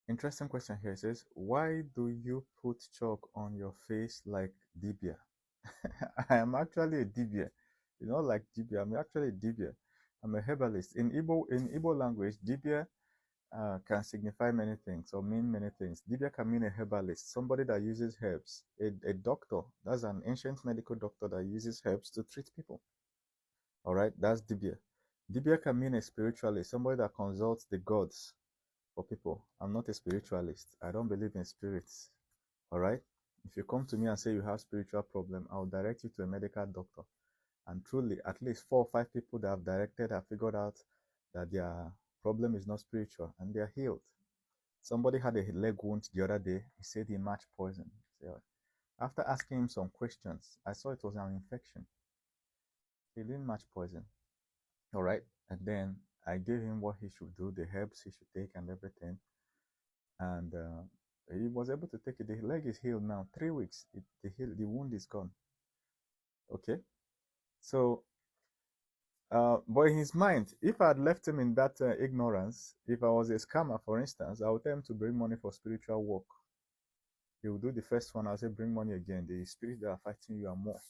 Interesting question here. It says, why do you put chalk on your face like Dibia? I am actually a Dibia. You know, like Dibia. I'm actually a Dibia. I'm a herbalist. In Igbo language, Dibia can signify many things or mean many things. Dibia can mean a herbalist, somebody that uses herbs. A doctor, that's an ancient medical doctor that uses herbs to treat people. All right, that's Dibia. Dibia can mean a spiritualist, somebody that consults the gods for people. I'm not a spiritualist. I don't believe in spirits. All right. If you come to me and say you have spiritual problem, I'll direct you to a medical doctor. And truly, at least 4 or 5 people that I've directed have figured out that their problem is not spiritual and they're healed. Somebody had a leg wound the other day. He said he matched poison. So after asking him some questions, I saw it was an infection. He didn't match poison. All right. And then I gave him what he should do, the herbs he should take and everything. And he was able to take it. The leg is healed now. 3 weeks. The wound is gone. Okay. So, but in his mind, if I had left him in that ignorance, if I was a scammer, for instance, I would tell him to bring money for spiritual work. He will do the first one. I'll say, bring money again. The spirits that are fighting you are more.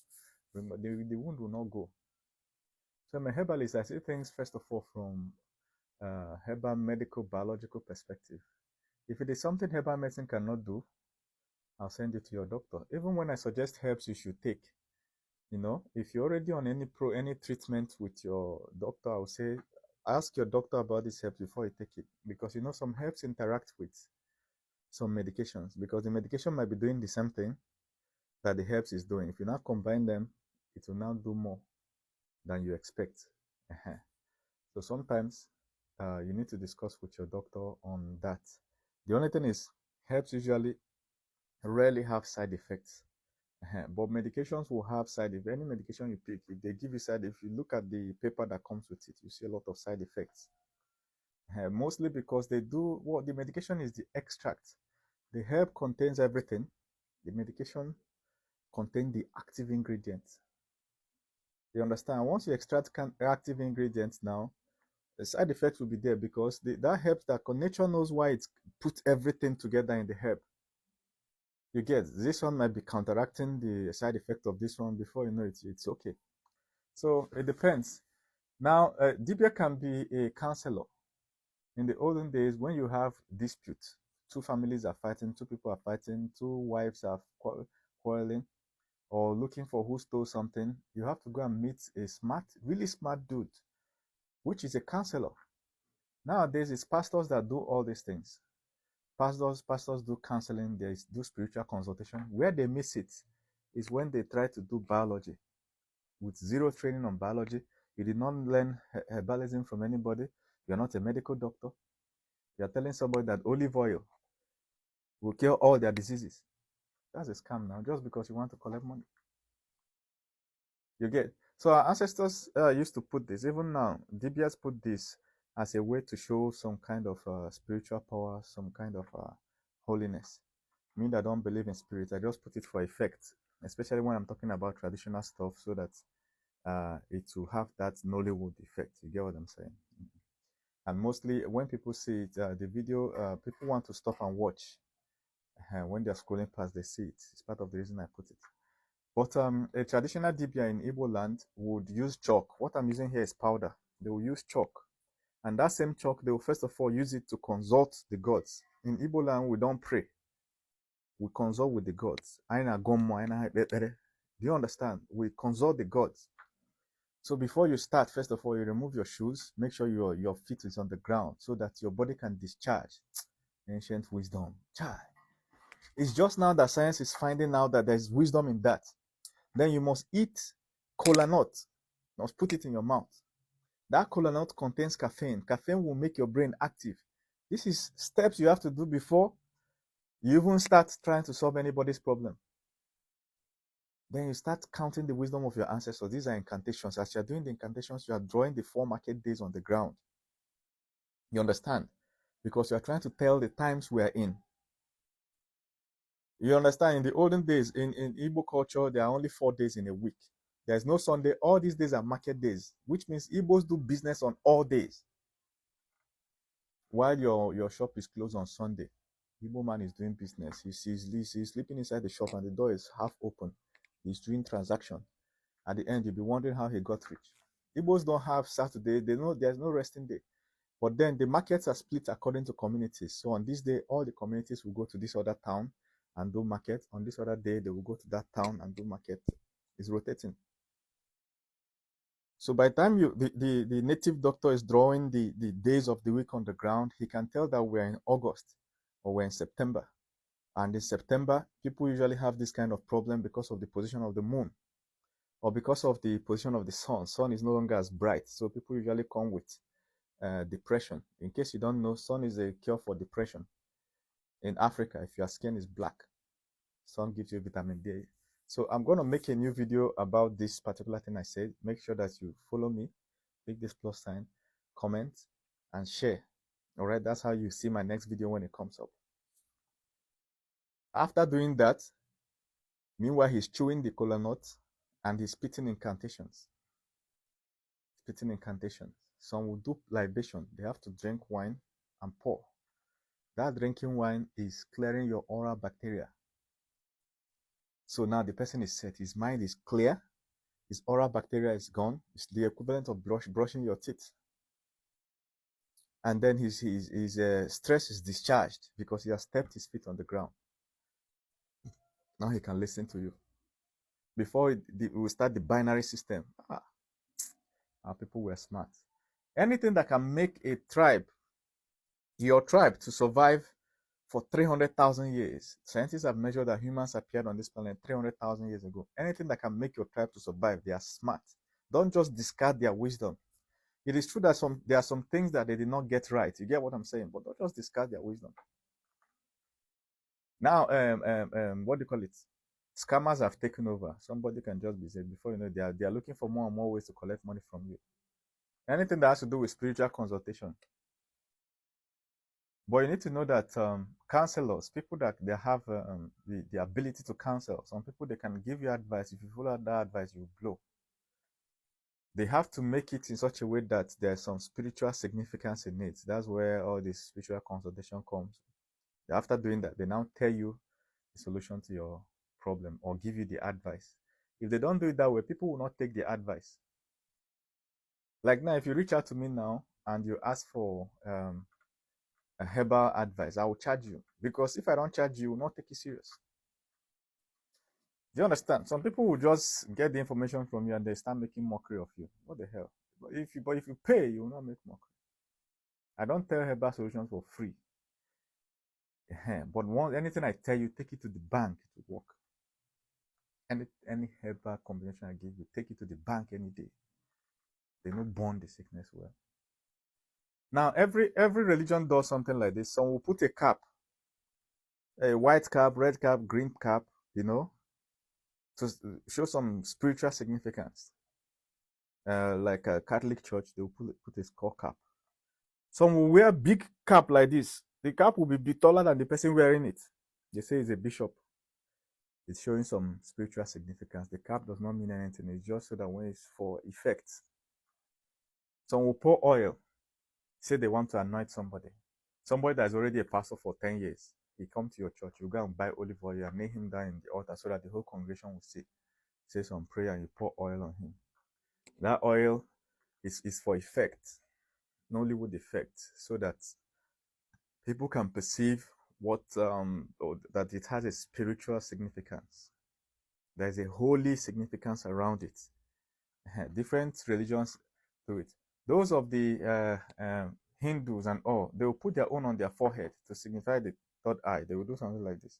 The wound will not go. So I'm a herbalist. I see things, first of all, from herbal medical biological perspective. If it is something herbal medicine cannot do, I'll send you to your doctor. Even when I suggest herbs you should take, you know, if you're already on any treatment with your doctor, I'll say ask your doctor about these herbs before you take it, because you know some herbs interact with some medications, because the medication might be doing the same thing that the herbs is doing. If you now combine them, it will now do more than you expect. So sometimes you need to discuss with your doctor on that. The only thing is, herbs usually rarely have side effects. But medications will have side effects. Any medication you pick, if they give you side, if you look at the paper that comes with it, you see a lot of side effects. Mostly because they do what the medication is the extract. The herb contains everything. The medication contains the active ingredients. You understand? Once you extract active ingredients now, the side effects will be there because that herb that nature knows why it's put everything together in the herb. You get this one might be counteracting the side effect of this one. Before you know it, it's okay. So it depends. Now, Dibia can be a counselor. In the olden days, when you have disputes, 2 families are fighting, 2 people are fighting, 2 wives are quarreling, or looking for who stole something, you have to go and meet a smart, really smart dude, which is a counselor. Nowadays, it's pastors that do all these things. Pastors do counseling, they do spiritual consultation. Where they miss it is when they try to do biology with zero training on biology. You did not learn herbalism from anybody. You're not a medical doctor. You're telling somebody that olive oil will cure all their diseases. That's a scam now, just because you want to collect money. You get? So our ancestors used to put this. Even now, Dibias put this as a way to show some kind of spiritual power, some kind of holiness. Me that don't believe in spirit, I just put it for effect, especially when I'm talking about traditional stuff, so that it will have that Nollywood effect. You get what I'm saying? And mostly when people see it, the video, people want to stop and watch. When they're scrolling past, they see it. It's part of the reason I put it. But a traditional Dibia in Igbo land would use chalk. What I'm using here is powder. They will use chalk. And that same chalk, they will first of all use it to consult the gods. In Igbo land, we don't pray. We consult with the gods. Do you understand? We consult the gods. So before you start, first of all, you remove your shoes. Make sure your feet is on the ground so that your body can discharge ancient wisdom. It's just now that science is finding out that there's wisdom in that. Then you must eat kola nut. You must put it in your mouth. That kola nut contains caffeine. Caffeine will make your brain active. This is steps you have to do before you even start trying to solve anybody's problem. Then you start counting the wisdom of your ancestors. These are incantations. As you're doing the incantations, you are drawing the 4 market days on the ground. You understand? Because you are trying to tell the times we are in. You understand? In the olden days, in Igbo culture, there are only 4 days in a week. There's no Sunday. All these days are market days, which means Igbos do business on all days. While your shop is closed on Sunday. Igbo man is doing business. He's sleeping inside the shop and the door is half open. He's doing transaction. At the end, you'll be wondering how he got rich. Igbos don't have Saturday. They know there's no resting day. But then the markets are split according to communities. So on this day, all the communities will go to this other town and do market. On this other day, they will go to that town and do market. It's rotating. So by the time the native doctor is drawing the days of the week on the ground, he can tell that we're in August or we're in September. And in September, people usually have this kind of problem because of the position of the moon or because of the position of the sun. Sun is no longer as bright. So people usually come with depression. In case you don't know, sun is a cure for depression. In Africa, if your skin is black, sun gives you vitamin D. So I'm going to make a new video about this particular thing I said. Make sure that you follow me, click this plus sign, comment, and share. All right, that's how you see my next video when it comes up. After doing that, meanwhile, he's chewing the kola nut and he's spitting incantations. Spitting incantations. Some will do libation. They have to drink wine and pour. That drinking wine is clearing your oral bacteria. So now the person is set. His mind is clear. His oral bacteria is gone. It's the equivalent of brushing your teeth. And then his stress is discharged because he has stepped his feet on the ground. Now he can listen to you. Before we start the binary system, our people were smart. Anything that can make a tribe, your tribe, to survive for 300,000 years. Scientists have measured that humans appeared on this planet 300,000 years ago. Anything that can make your tribe to survive, they are smart. Don't just discard their wisdom. It is true that there are some things that they did not get right. You get what I'm saying? But don't just discard their wisdom. Now, what do you call it? Scammers have taken over. Somebody can just be said before you know they are looking for more and more ways to collect money from you. Anything that has to do with spiritual consultation. But you need to know that counselors, people that they have the ability to counsel, some people they can give you advice. If you follow that advice, you blow. They have to make it in such a way that there's some spiritual significance in it. That's where all this spiritual consultation comes. After doing that, they now tell you the solution to your problem or give you the advice. If they don't do it that way, people will not take the advice. Like now, if you reach out to me now and you ask for a herbal advice, I will charge you, because if I don't charge you, you will not take it serious. Do you understand? Some people will just get the information from you and they start making mockery of you. What the hell? But if you pay, you will not make mockery. I don't tell herbal solutions for free. But anything I tell you, take it to the bank to work. Any herbal combination I give you, take it to the bank any day. They don't burn the sickness well. Now, every religion does something like this. Some will put a cap, a white cap, red cap, green cap, to show some spiritual significance. Like a Catholic church, they will put a skull cap. Some will wear big cap like this. The cap will be taller than the person wearing it. They say it's a bishop. It's showing some spiritual significance. The cap does not mean anything. It's just so that when it's for effect. Some will pour oil. Say they want to anoint somebody. Somebody that's already a pastor for 10 years. He come to your church. You go and buy olive oil and lay him down in the altar so that the whole congregation will see. Say some prayer and you pour oil on him. That oil is for effect. Nollywood effect. So that people can perceive that it has a spiritual significance. There's a holy significance around it. Different religions do it. Those of the Hindus and all, they will put their own on their forehead to signify the third eye. They will do something like this.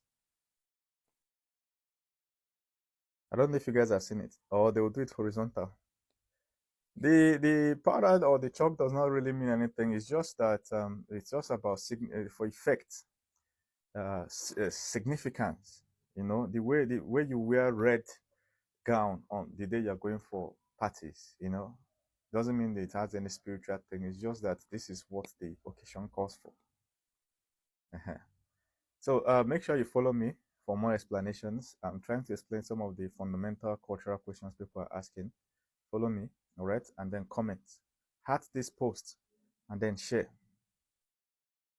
I don't know if you guys have seen it, or they will do it horizontal. The powder or the chalk does not really mean anything. It's just that it's just about for effect, significance. The way you wear red gown on the day you're going for parties, doesn't mean that it has any spiritual thing. It's just that this is what the occasion calls for. So make sure you follow me for more explanations. I'm trying to explain some of the fundamental cultural questions people are asking. Follow me, all right, and then comment, heart this post, and then share.